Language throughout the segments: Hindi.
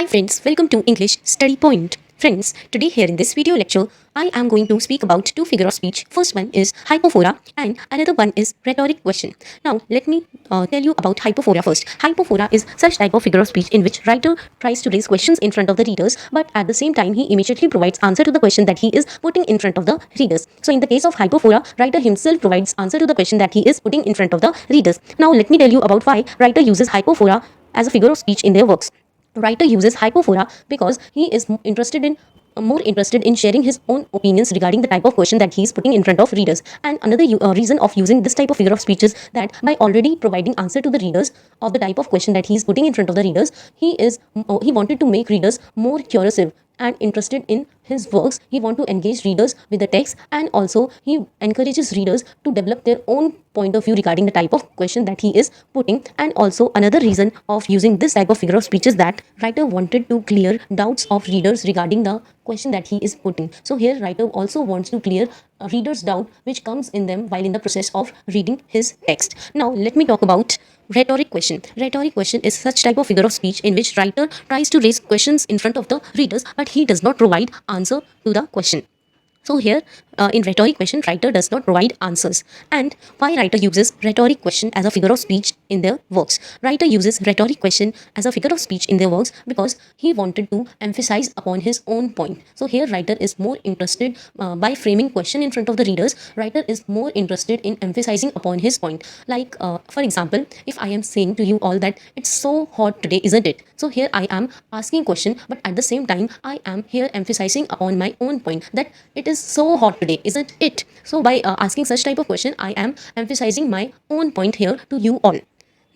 Hi friends, welcome to English Study Point. Friends, today here in this video lecture, I am going to speak about two figure of speech. First one is hypophora and another one is rhetoric question. Now, let me tell you about hypophora first. Hypophora is such type of figure of speech in which writer tries to raise questions in front of the readers, but at the same time, he immediately provides answer to the question that he is putting in front of the readers. So in the case of hypophora, writer himself provides answer to the question that he is putting in front of the readers. Now, let me tell you about why writer uses hypophora as a figure of speech in their works. Writer uses hypophora because he is more interested in sharing his own opinions regarding the type of question that he is putting in front of readers. And another reason of using this type of figure of speech is that by already providing answer to the readers of the type of question that he is putting in front of the readers, he wanted to make readers more curious and interested in his works. He want to engage readers with the text, and also he encourages readers to develop their own point of view regarding the type of question that he is putting. And also another reason of using this type of figure of speech is that writer wanted to clear doubts of readers regarding the question that he is putting. So here writer also wants to clear a reader's doubt which comes in them while in the process of reading his text. Now let me talk about rhetoric question. Rhetoric question is such type of figure of speech in which writer tries to raise questions in front of the readers, but he does not provide answer to the question. So here in rhetoric question, writer does not provide answers. And why writer uses rhetoric question as a figure of speech in their works? Writer uses rhetoric question as a figure of speech in their works because he wanted to emphasize upon his own point. So here writer is more interested by framing question in front of the readers. Writer is more interested in emphasizing upon his point. Like for example, if I am saying to you all that it's so hot today, isn't it? So here I am asking question, but at the same time I am here emphasizing upon my own point that it is so hot today, isn't it? So by asking such type of question, I am emphasizing my own point here to you all.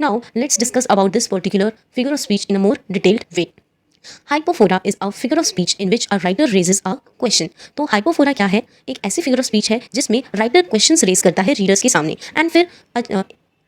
Now let's discuss about this particular figure of speech in a more detailed way. Hypophora is a figure of speech in which a writer raises a question. तो हाइपोफोरा क्या है? एक ऐसी फिगर ऑफ स्पीच है जिसमें राइटर क्वेश्चंस रेज करता है रीडर्स के सामने एंड फिर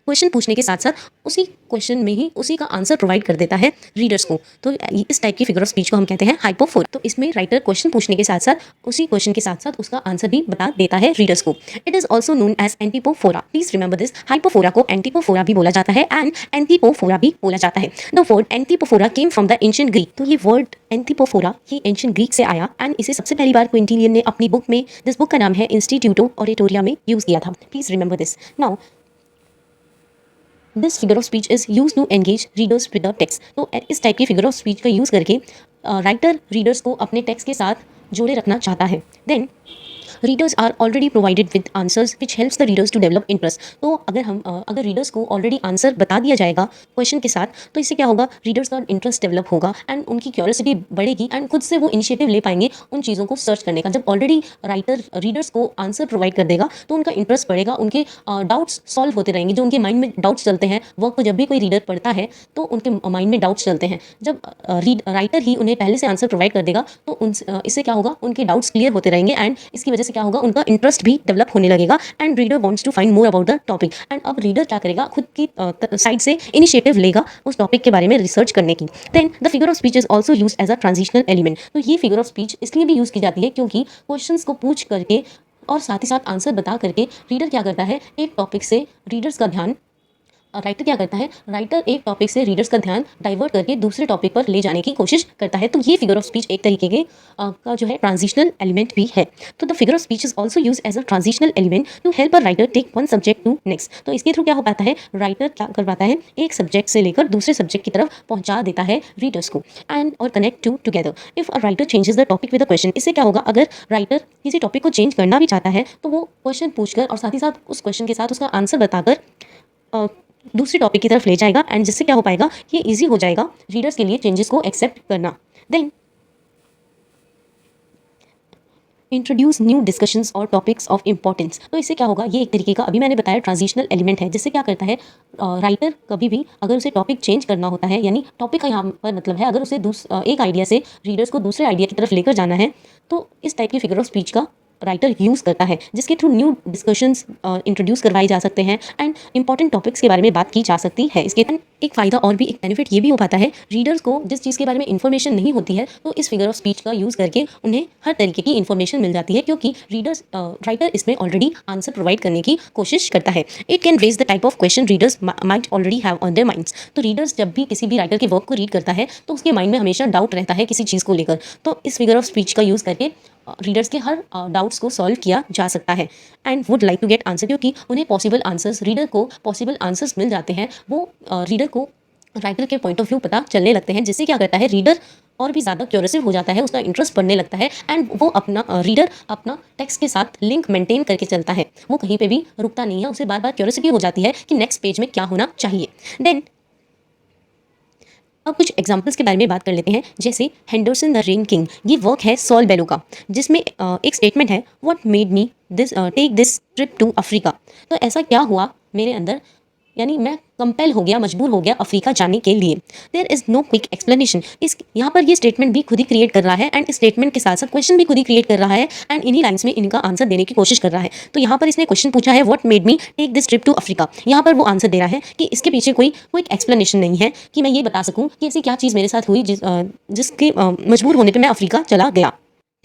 क्वेश्चन पूछने के साथ साथ उसी क्वेश्चन में ही उसी का आंसर प्रोवाइड कर देता है रीडर्स को. तो इस टाइप की फिगर ऑफ स्पीच को हम कहते हैं हाइपोफोरा. तो इसमें राइटर क्वेश्चन पूछने के साथ साथ उसी क्वेश्चन के साथ साथ उसका आंसर भी बता देता है रीडर्स को. It is also known as antipophora. Please remember this. Hypophora को एंटीपोफोरा भी बोला जाता है एंड एंटीपोफोरा भी बोला जाता है. The word antipophora came from the ancient Greek. तो ये वर्ड एंटीपोफोरा ही एंशिएंट ग्रीक से आया एंड इसे सबसे पहली बार क्विंटिलियन ने अपनी बुक में, जिस बुक का नाम है इंस्टीट्यूटो ऑरेटोरिया, में यूज किया था. Please remember this. Now this figure of speech is use to engage readers with the text. तो इस टाइप की फिगर ऑफ स्पीच का यूज़ करके राइटर रीडर्स को अपने टेक्स्ट के साथ जोड़े रखना चाहता है. Then readers are already provided with answers which helps the readers to develop interest. तो अगर रीडर्स को ऑलरेडी आंसर बता दिया जाएगा क्वेश्चन के साथ, तो इससे क्या होगा? रीडर्स का इंटरेस्ट डेवलप होगा एंड उनकी क्यूरियोसिटी बढ़ेगी एंड खुद से वो इनिशिएटिव ले पाएंगे उन चीज़ों को सर्च करने का. जब ऑलरेडी राइटर रीडर्स को आंसर प्रोवाइड कर देगा तो उनका इंटरेस्ट बढ़ेगा, उनके डाउट्स सॉल्व होते रहेंगे. जो उनके माइंड में डाउट्स चलते हैं, वर्क को जब भी कोई रीडर पढ़ता है तो उनके माइंड में डाउट्स चलते हैं. जब राइटर ही उन्हें पहले से आंसर प्रोवाइड कर देगा तो इससे क्या होगा? उनके डाउट्स क्लियर होते रहेंगे एंड इसकी वजह से क्या होगा? उनका इंटरेस्ट भी डेवलप होने लगेगा and reader wants to find more about the topic. And अब रीडर क्या करेगा? खुद की साइड से इनिशिएटिव लेगा उस टॉपिक के बारे में रिसर्च करने की. Then the figure of speech is also use as a transitional element. तो ये फिगर ऑफ स्पीच इसलिए भी यूज की जाती है क्योंकि क्वेश्चंस को पूछ करके और साथ ही साथ आंसर बता करके रीडर क्या करता है? एक टॉपिक से रीडर्स का ध्यान राइटर क्या करता है? राइटर एक टॉपिक से रीडर्स का ध्यान डाइवर्ट करके दूसरे टॉपिक पर ले जाने की कोशिश करता है. तो ये फिगर ऑफ स्पीच एक तरीके के का जो है ट्रांजिशनल एलिमेंट भी है. तो the figure of speech is also use as a transitional element to help a writer take one subject to next. तो इसके थ्रू क्या हो पाता है? राइटर क्या कर पाता है? एक सब्जेक्ट से लेकर दूसरे सब्जेक्ट की तरफ पहुंचा देता है रीडर्स को एंड और connect to together. If a writer changes the topic with a question, इससे क्या होगा? अगर राइटर किसी टॉपिक को चेंज करना भी चाहता है तो वो क्वेश्चन पूछकर और साथ ही साथ उस क्वेश्चन के साथ उसका आंसर बताकर दूसरी टॉपिक की तरफ ले जाएगा एंड जिससे क्या हो पाएगा? ये इजी हो जाएगा रीडर्स के लिए चेंजेस को एक्सेप्ट करना. देन इंट्रोड्यूस न्यू डिस्कशंस और टॉपिक्स ऑफ इंपॉर्टेंस. तो इससे क्या होगा? ये एक तरीके का अभी मैंने बताया ट्रांजिशनल एलिमेंट है, जिससे क्या करता है? राइटर कभी भी अगर उसे टॉपिक चेंज करना होता है, यानी टॉपिक का यहाँ पर मतलब है अगर उसे एक आइडिया से रीडर्स को दूसरे आइडिया की तरफ लेकर जाना है, तो इस टाइप की फिगर ऑफ स्पीच का राइटर यूज़ करता है, जिसके थ्रू न्यू डिस्कशंस इंट्रोड्यूस करवाए जा सकते हैं एंड इंपॉर्टेंट टॉपिक्स के बारे में बात की जा सकती है। इसके एक फ़ायदा और भी, एक बेनिफिट ये भी हो पाता है, रीडर्स को जिस चीज़ के बारे में इन्फॉर्मेशन नहीं होती है तो इस फिगर ऑफ स्पीच का यूज़ करके उन्हें हर तरीके की इन्फॉर्मेशन मिल जाती है, क्योंकि राइटर इसमें ऑलरेडी आंसर प्रोवाइड करने की कोशिश करता है। It can raise the type of question readers might already have on their minds. तो रीडर्स जब भी किसी भी राइटर के वर्क को रीड करता है तो उसके माइंड में हमेशा डाउट रहता है किसी चीज़ को लेकर, तो इस फिगर ऑफ स्पीच का यूज़ करके रीडर्स के हर डाउट्स को सॉल्व किया जा सकता है and would like to get answer, क्योंकि उन्हें पॉसिबल आंसर्स, रीडर को पॉसिबल आंसर्स मिल जाते हैं, वो रीडर को राइटर के पॉइंट ऑफ व्यू पता चलने लगते हैं, जिससे क्या करता है, रीडर और भी ज़्यादा क्यूरियसिव हो जाता है, उसका इंटरेस्ट बढ़ने लगता है एंड वो अपना रीडर अपना टेक्स्ट के साथ लिंक मेंटेन करके चलता है, वो कहीं पे भी रुकता नहीं है, उसे बार बार क्यूरियोसिटी हो जाती है कि नेक्स्ट पेज में क्या होना चाहिए। देन अब कुछ एग्जाम्पल्स के बारे में बात कर लेते हैं, जैसे हेंडरसन द रेन किंग, ये वर्क है सॉल बेलो का, जिसमें एक स्टेटमेंट है, what made me this take this trip to Africa. तो ऐसा क्या हुआ मेरे अंदर, यानी मैं कंपेल हो गया, मजबूर हो गया अफ्रीका जाने के लिए। There is no quick explanation. इस यहाँ पर ये स्टेटमेंट भी खुद ही क्रिएट कर रहा है एंड इस स्टेटमेंट के साथ साथ क्वेश्चन भी खुद ही क्रिएट कर रहा है एंड इन्हीं लाइन्स में इनका आंसर देने की कोशिश कर रहा है। तो यहाँ पर इसने क्वेश्चन पूछा है, what made me take this trip to Africa. यहाँ पर वो आंसर दे रहा है कि इसके पीछे कोई क्विक एक्सप्लेनेशन नहीं है कि मैं ये बता सकूँ कि ऐसी क्या चीज़ मेरे साथ हुई जिसके मजबूर होने पर मैं अफ्रीका चला गया।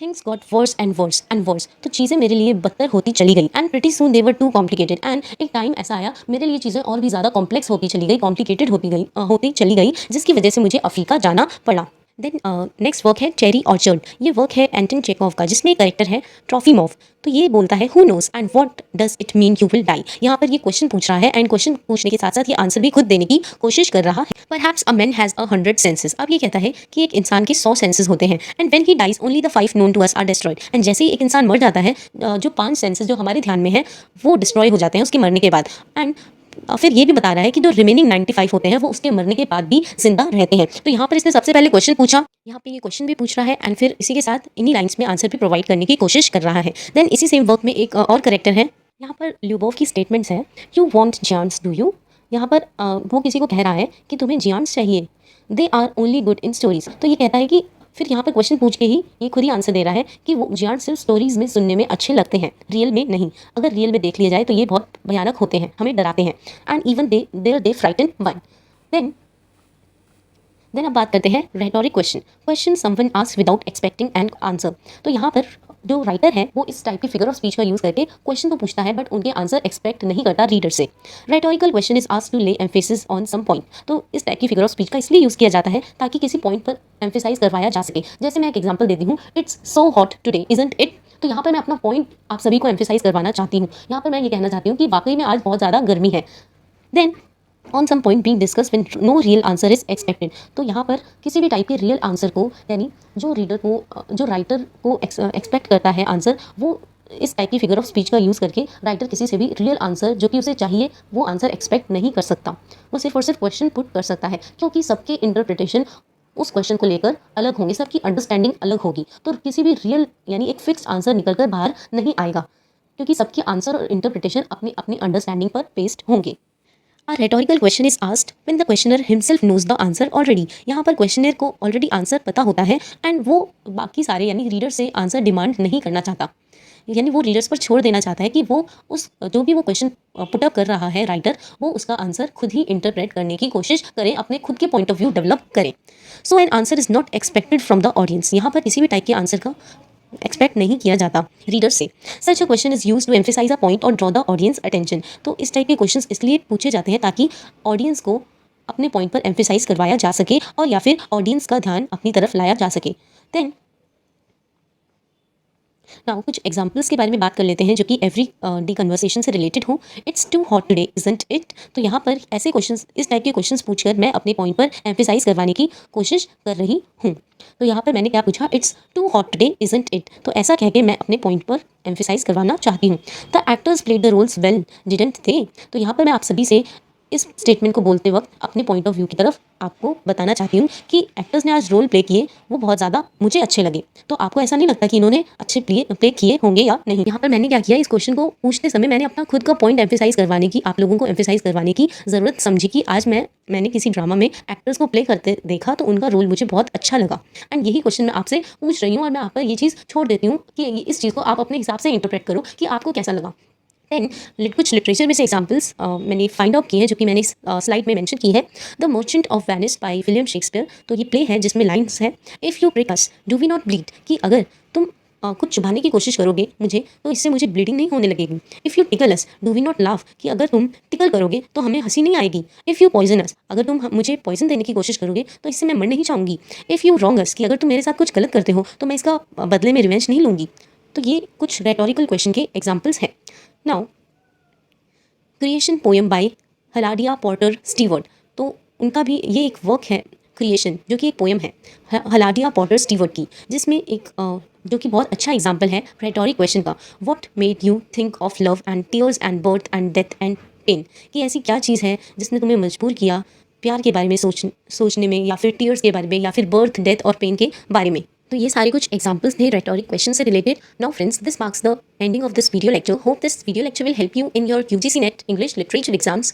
Things got worse and worse and worse. तो चीज़ें मेरे लिए बदतर होती चली गई and pretty soon they were too complicated. And एक टाइम ऐसा आया मेरे लिए चीज़ें और भी ज़्यादा कॉम्प्लेक्स होती चली गई, कॉम्प्लिकेटेड होती चली गई, जिसकी वजह से मुझे अफ्रीका जाना पड़ा। देन नेक्स्ट वर्क है चेरी ऑर्चर्ड। ये वर्क है एंटन चेखोव का, जिसमें एक कैरेक्टर है ट्रॉफीमोव। तो ये बोलता है, who knows and what does it mean you will die. यहाँ पर ये क्वेश्चन पूछ रहा है एंड क्वेश्चन पूछने के साथ साथ ये आंसर भी खुद देने की कोशिश कर रहा है। Perhaps a man has 100 senses. अब ये कहता है कि एक इंसान के 100 सेंसेस होते हैं and when he dies only the 5 known to us are destroyed. And जैसे ही एक इंसान मर जाता है, जो 5 सेंसेस जो हमारे ध्यान में है वो डिस्ट्रॉय हो जाते हैं उसके मरने के बाद। एंड फिर ये भी बता रहा है कि जो रिमेनिंग 95 होते हैं वो उसके मरने के बाद भी जिंदा रहते हैं। तो यहाँ पर इसने सबसे पहले क्वेश्चन पूछा, यहाँ पे ये क्वेश्चन भी पूछ रहा है एंड फिर इसी के साथ इन्हीं लाइंस में आंसर भी प्रोवाइड करने की कोशिश कर रहा है। देन इसी सेम वर्क में एक और करेक्टर है, यहाँ पर ल्यूबोव की स्टेटमेंट्स है, यू वॉन्ट जियांस डू यू। यहाँ पर वो किसी को कह रहा है कि तुम्हें जियांस चाहिए, they are only good in stories. तो ये कहता है कि फिर यहाँ पर क्वेश्चन पूछ के ही ये खुद ही आंसर दे रहा है कि वो जियांस सिर्फ स्टोरीज में सुनने में अच्छे लगते हैं, रियल में नहीं। अगर रियल में देख लिया जाए तो ये बहुत भयानक होते हैं, हमें डराते हैं and even they frighten one. Then अब बात करते हैं rhetoric question someone asked without expecting an answer. तो यहाँ पर जो राइटर है वो इस टाइप की फिगर ऑफ स्पीच का यूज़ करके क्वेश्चन तो पूछता है बट उनके आंसर एक्सपेक्ट नहीं करता रीडर से। Rhetorical question is asked to lay emphasis on some point. तो इस टाइप की फिगर ऑफ स्पीच का इसलिए यूज़ किया जाता है ताकि किसी पॉइंट पर एम्फेसाइज करवाया जा सके। जैसे मैं एक एग्जाम्पल देती हूँ, it's so hot today isn't it. तो यहाँ पर मैं अपना पॉइंट आप सभी को एम्फेसाइज करवाना चाहती हूँ। यहाँ पर मैं ये कहना चाहती हूँ कि वाकई में आज बहुत ज़्यादा गर्मी है। Then on some point being discuss when no real answer is expected. तो यहाँ पर किसी भी टाइप के रियल आंसर को, यानी जो राइटर को एक्सपेक्ट करता है आंसर, वो इस टाइप की फिगर ऑफ स्पीच का यूज़ करके राइटर किसी से भी रियल आंसर जो कि उसे चाहिए वो आंसर एक्सपेक्ट नहीं कर सकता। वो सिर्फ और सिर्फ क्वेश्चन पुट कर सकता है, क्योंकि सबके इंटरप्रिटेशन उस क्वेश्चन को लेकर अलग होंगे, सबकी अंडरस्टैंडिंग अलग होगी। तो किसी भी रियल यानी एक फिक्स्ड आंसर निकल कर बाहर नहीं आएगा, क्योंकि सबके आंसर और इंटरप्रिटेशन अपनी अपनी अंडरस्टैंडिंग पर बेस्ड होंगे। A rhetorical question is asked when the questioner himself knows the answer already। यहाँ पर क्वेश्चनर को ऑलरेडी आंसर पता होता है एंड वो बाकी सारे यानी रीडर से आंसर डिमांड नहीं करना चाहता, यानी वो रीडर्स पर छोड़ देना चाहता है कि वो उस जो भी वो क्वेश्चन पुटअप कर रहा है राइटर, वो उसका आंसर खुद ही इंटरप्रेट करने की कोशिश करे, अपने खुद के पॉइंट ऑफ व्यू डेवलप करे। So an answer is not expected from the audience. यहाँ पर किसी भी टाइप के आंसर का एक्सपेक्ट नहीं किया जाता रीडर से। Such a question is use to emphasise a point और ड्रॉ द ऑडियंस अटेंशन। तो इस टाइप के क्वेश्चंस इसलिए पूछे जाते हैं ताकि ऑडियंस को अपने पॉइंट पर एम्फेसाइज करवाया जा सके और या फिर ऑडियंस का ध्यान अपनी तरफ लाया जा सके। देन नाउ कुछ एग्जाम्पल्स के बारे में बात कर लेते हैं जो कि एवरी डे कन्वर्सेशन से रिलेटेड हो। It's too hot today isn't it. तो यहाँ पर ऐसे क्वेश्चंस, इस टाइप के क्वेश्चंस पूछकर मैं अपने पॉइंट पर एम्फेसाइज करवाने की कोशिश कर रही हूँ। तो यहाँ पर मैंने क्या पूछा, it's too hot today isn't it. तो ऐसा कह के मैं अपने पॉइंट पर एम्फेसाइज करवाना चाहती हूँ। The actors played the roles well didn't they. तो यहाँ पर मैं आप सभी से इस स्टेटमेंट को बोलते वक्त अपने पॉइंट ऑफ व्यू की तरफ आपको बताना चाहती हूँ कि एक्टर्स ने आज रोल प्ले किए वो बहुत ज़्यादा मुझे अच्छे लगे। तो आपको ऐसा नहीं लगता कि इन्होंने अच्छे प्ले किए होंगे या नहीं? यहाँ पर मैंने क्या किया, इस क्वेश्चन को पूछते समय मैंने अपना खुद का पॉइंट एम्फेसाइज करवाने की, आप लोगों को एम्फेसाइज करवाने की ज़रूरत समझी कि आज मैंने किसी ड्रामा में एक्टर्स को प्ले करते देखा तो उनका रोल मुझे बहुत अच्छा लगा। एंड यही क्वेश्चन मैं आपसे पूछ रही हूँ और मैं आप पर ये चीज़ छोड़ देती हूँ कि इस चीज़ को आप अपने हिसाब से इंटरप्रेट करो कि आपको कैसा लगा। देन कुछ लिटरेचर में से एग्जाम्पल्स मैंने फाइंड आउट किए हैं जो कि मैंने इस स्लाइड में मेंशन की है। The merchant of Venice by William Shakespeare. तो ये प्ले है जिसमें लाइन्स है, if you break us do we not bleed, कि अगर तुम कुछ चुभाने की कोशिश करोगे मुझे तो इससे मुझे ब्लीडिंग नहीं होने लगेगी। If you tickle us do we not laugh, कि अगर तुम टिकल करोगे तो हमें हंसी नहीं आएगी। इफ़ यू पॉइजन अस, अगर तुम मुझे पॉइजन देने की कोशिश करोगे तो इससे मैं मर नहीं चाहूँगी। इफ़ यू रॉन्ग अस, कि अगर तुम मेरे साथ कुछ गलत करते हो तो मैं इसका बदले में रिवेंज नहीं लूँगी। तो ये कुछ रेटोरिकल क्वेश्चन के एग्जाम्पल्स हैं। नाउ क्रिएशन पोएम बाय हलाडिया पॉटर स्टीवर्ट। तो उनका भी ये एक वर्क है क्रिएशन, जो कि एक पोएम है हलाडिया पॉटर स्टीवर्ट की, जिसमें एक जो कि बहुत अच्छा एग्जाम्पल है रेटोरिक क्वेश्चन का। What made you think of love and tears and birth and death and pain, कि ऐसी क्या चीज़ है जिसने तुम्हें मजबूर किया प्यार के बारे में सोचने में, या फिर टीयर्स के बारे में, या फिर बर्थ डेथ और पेन के बारे में। तो ये सारे कुछ एग्जाम्पल्स थे रेटोरिक क्वेश्चन से related. Now friends, this marks the ending of this video lecture. Hope this video lecture will help you in your UGC NET English literature exams.